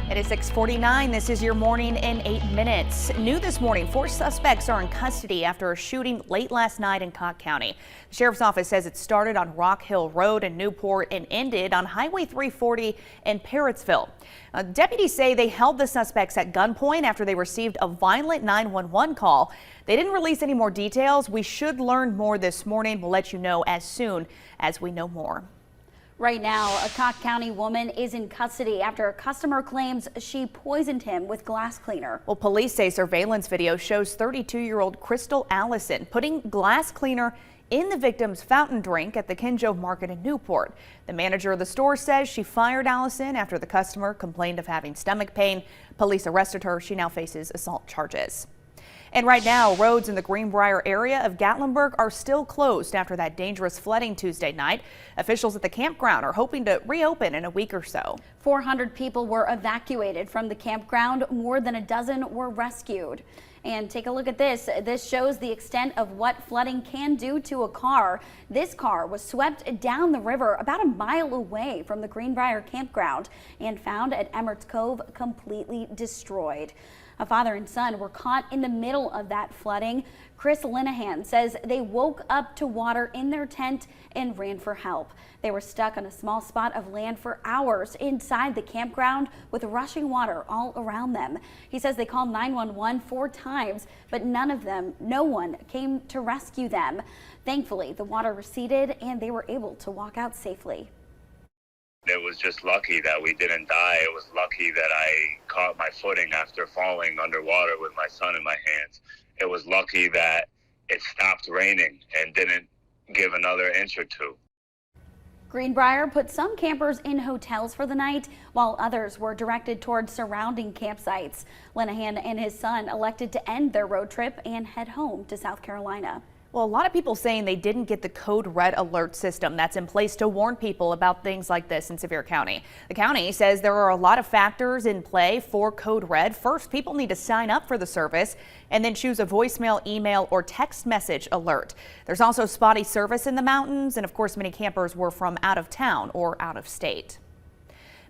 It is 6:49. This is your morning in 8 minutes. New this morning, 4 suspects are in custody after a shooting late last night in Cott County. The sheriff's office says it started on Rock Hill Road in Newport and ended on Highway 340 in Parrotsville. Deputies say they held the suspects at gunpoint after they received a violent 911 call. They didn't release any more details. We should learn more this morning. We'll let you know as soon as we know more. Right now, a Cott County woman is in custody after a customer claims she poisoned him with glass cleaner. Well, police say surveillance video shows 32-year-old Crystal Allison putting glass cleaner in the victim's fountain drink at the Kinjo Market in Newport. The manager of the store says she fired Allison after the customer complained of having stomach pain. Police arrested her. She now faces assault charges. And right now, roads in the Greenbrier area of Gatlinburg are still closed after that dangerous flooding Tuesday night. Officials at the campground are hoping to reopen in a week or so. 400 people were evacuated from the campground. More than a dozen were rescued. And take a look at this. This shows the extent of what flooding can do to a car. This car was swept down the river about a mile away from the Greenbrier campground and found at Emmert's Cove completely destroyed. A father and son were caught in the middle of that flooding. Chris Linehan says they woke up to water in their tent and ran for help. They were stuck on a small spot of land for hours inside the campground with rushing water all around them. He says they called 911 4 times, but no one came to rescue them. Thankfully, the water receded and they were able to walk out safely. It was just lucky that we didn't die. It was lucky that I caught my footing after falling underwater with my son in my hands. It was lucky that it stopped raining and didn't give another inch or two. Greenbrier put some campers in hotels for the night, while others were directed towards surrounding campsites. Linehan and his son elected to end their road trip and head home to South Carolina. Well, a lot of people saying they didn't get the code red alert system that's in place to warn people about things like this in Sevier County. The county says there are a lot of factors in play for code red. First, people need to sign up for the service and then choose a voicemail, email, or text message alert. There's also spotty service in the mountains, and of course, many campers were from out of town or out of state.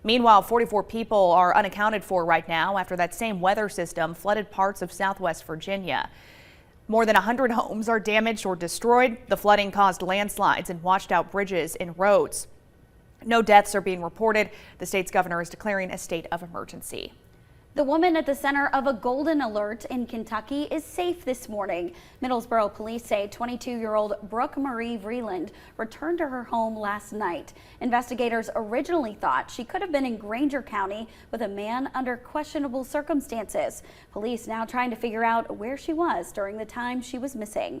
Meanwhile, 44 people are unaccounted for right now after that same weather system flooded parts of southwest Virginia. More than 100 homes are damaged or destroyed. The flooding caused landslides and washed out bridges and roads. No deaths are being reported. The state's governor is declaring a state of emergency. The woman at the center of a golden alert in Kentucky is safe this morning. Middlesboro police say 22-year-old Brooke Marie Vreeland returned to her home last night. Investigators originally thought she could have been in Granger County with a man under questionable circumstances. Police now trying to figure out where she was during the time she was missing.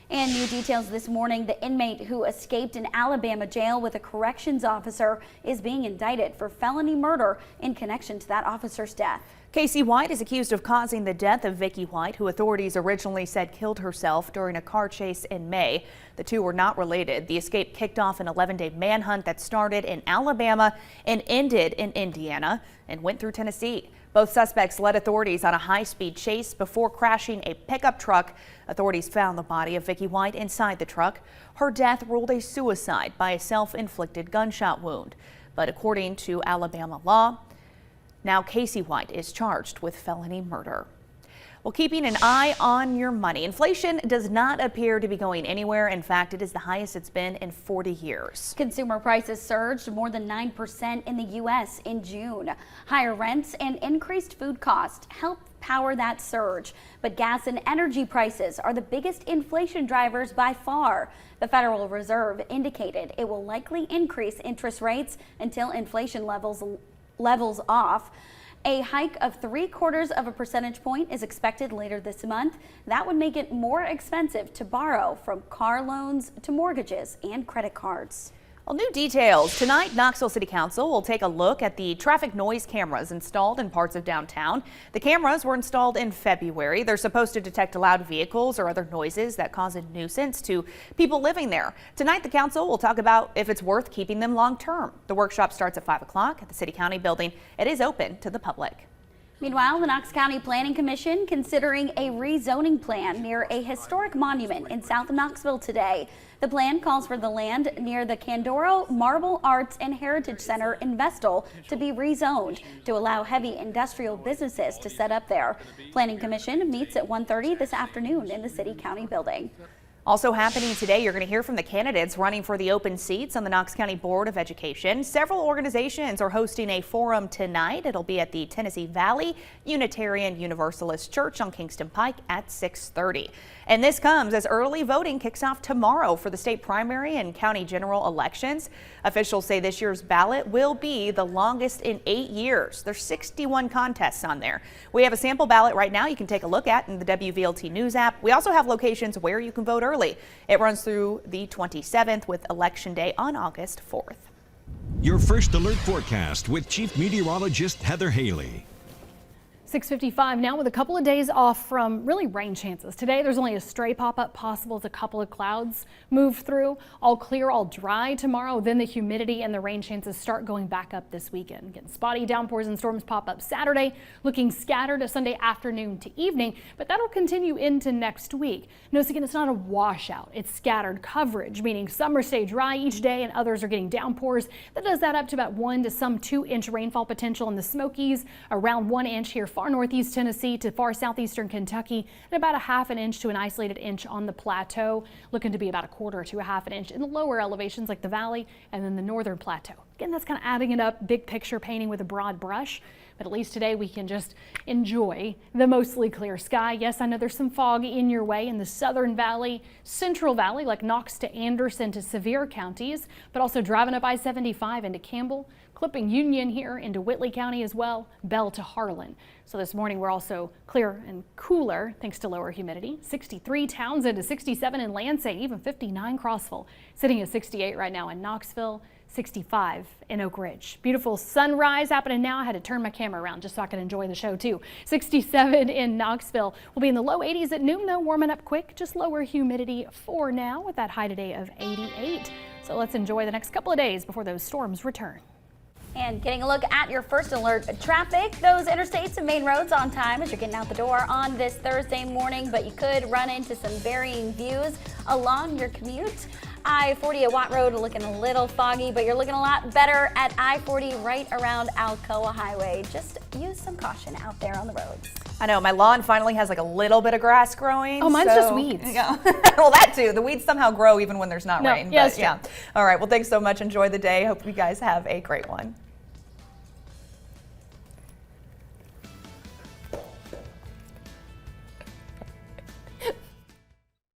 And new details this morning, the inmate who escaped an Alabama jail with a corrections officer is being indicted for felony murder in connection to that officer's death. Casey White is accused of causing the death of Vicky White, who authorities originally said killed herself during a car chase in May. The two were not related. The escape kicked off an 11-day manhunt that started in Alabama and ended in Indiana and went through Tennessee. Both suspects led authorities on a high-speed chase before crashing a pickup truck. Authorities found the body of Vicky White inside the truck. Her death ruled a suicide by a self-inflicted gunshot wound. But according to Alabama law, now Casey White is charged with felony murder. Well, keeping an eye on your money. Inflation does not appear to be going anywhere. In fact, it is the highest it's been in 40 years. Consumer prices surged more than 9% in the U.S. in June. Higher rents and increased food costs helped power that surge. But gas and energy prices are the biggest inflation drivers by far. The Federal Reserve indicated it will likely increase interest rates until inflation levels off. A hike of 0.75 percentage point is expected later this month. That would make it more expensive to borrow, from car loans to mortgages and credit cards. Well, new details. Tonight, Knoxville City Council will take a look at the traffic noise cameras installed in parts of downtown. The cameras were installed in February. They're supposed to detect loud vehicles or other noises that cause a nuisance to people living there. Tonight, the council will talk about if it's worth keeping them long term. The workshop starts at 5 o'clock at the City County building. It is open to the public. Meanwhile, the Knox County Planning Commission considering a rezoning plan near a historic monument in south of Knoxville today. The plan calls for the land near the Candoro Marble Arts and Heritage Center in Vestal to be rezoned to allow heavy industrial businesses to set up there. Planning Commission meets at 1:30 this afternoon in the City County building. Also happening today, you're going to hear from the candidates running for the open seats on the Knox County Board of Education. Several organizations are hosting a forum tonight. It'll be at the Tennessee Valley Unitarian Universalist Church on Kingston Pike at 6:30. And this comes as early voting kicks off tomorrow for the state primary and county general elections. Officials say this year's ballot will be the longest in 8 years. There's 61 contests on there. We have a sample ballot right now you can take a look at in the WVLT News app. We also have locations where you can vote early. It runs through the 27th with Election Day on August 4th. Your first alert forecast with Chief Meteorologist Heather Haley. 6:55 now with a couple of days off from really rain chances. Today there's only a stray pop-up possible as a couple of clouds move through. All clear, all dry tomorrow. Then the humidity and the rain chances start going back up this weekend. Again, spotty downpours and storms pop up Saturday, looking scattered a Sunday afternoon to evening, but that'll continue into next week. Notice again, it's not a washout. It's scattered coverage, meaning some are stay dry each day and others are getting downpours. That does that up to about 1 to some 2-inch rainfall potential in the Smokies, around 1 inch here far northeast Tennessee to far southeastern Kentucky, and about a 1/2 inch to an isolated inch on the plateau, looking to be about 1/4 to a 1/2 inch in the lower elevations like the valley and then the northern plateau. Again, that's kind of adding it up, big picture painting with a broad brush. But at least today we can just enjoy the mostly clear sky. Yes, I know there's some fog in your way in the southern valley, central valley like Knox to Anderson to Sevier counties, but also driving up I-75 into Campbell, clipping Union here into Whitley County as well, Bell to Harlan. So this morning we're also clear and cooler thanks to lower humidity. 63 Townsend to 67 in Lansing, even 59 Crossville, sitting at 68 right now in Knoxville. 65 in Oak Ridge. Beautiful sunrise happening now. I had to turn my camera around just so I could enjoy the show too. 67 in Knoxville. We'll be in the low 80s at noon though, warming up quick. Just lower humidity for now with that high today of 88. So let's enjoy the next couple of days before those storms return. And getting a look at your first alert traffic, those interstates and main roads on time as you're getting out the door on this Thursday morning, but you could run into some varying views along your commute. I-40 at Watt Road looking a little foggy, but you're looking a lot better at I-40 right around Alcoa Highway. Just use some caution out there on the roads. I know my lawn finally has like a little bit of grass growing. Oh, mine's just weeds. Yeah. Well, that too. The weeds somehow grow even when there's not rain. Yes, but, yeah. All right. Well, thanks so much. Enjoy the day. Hope you guys have a great one.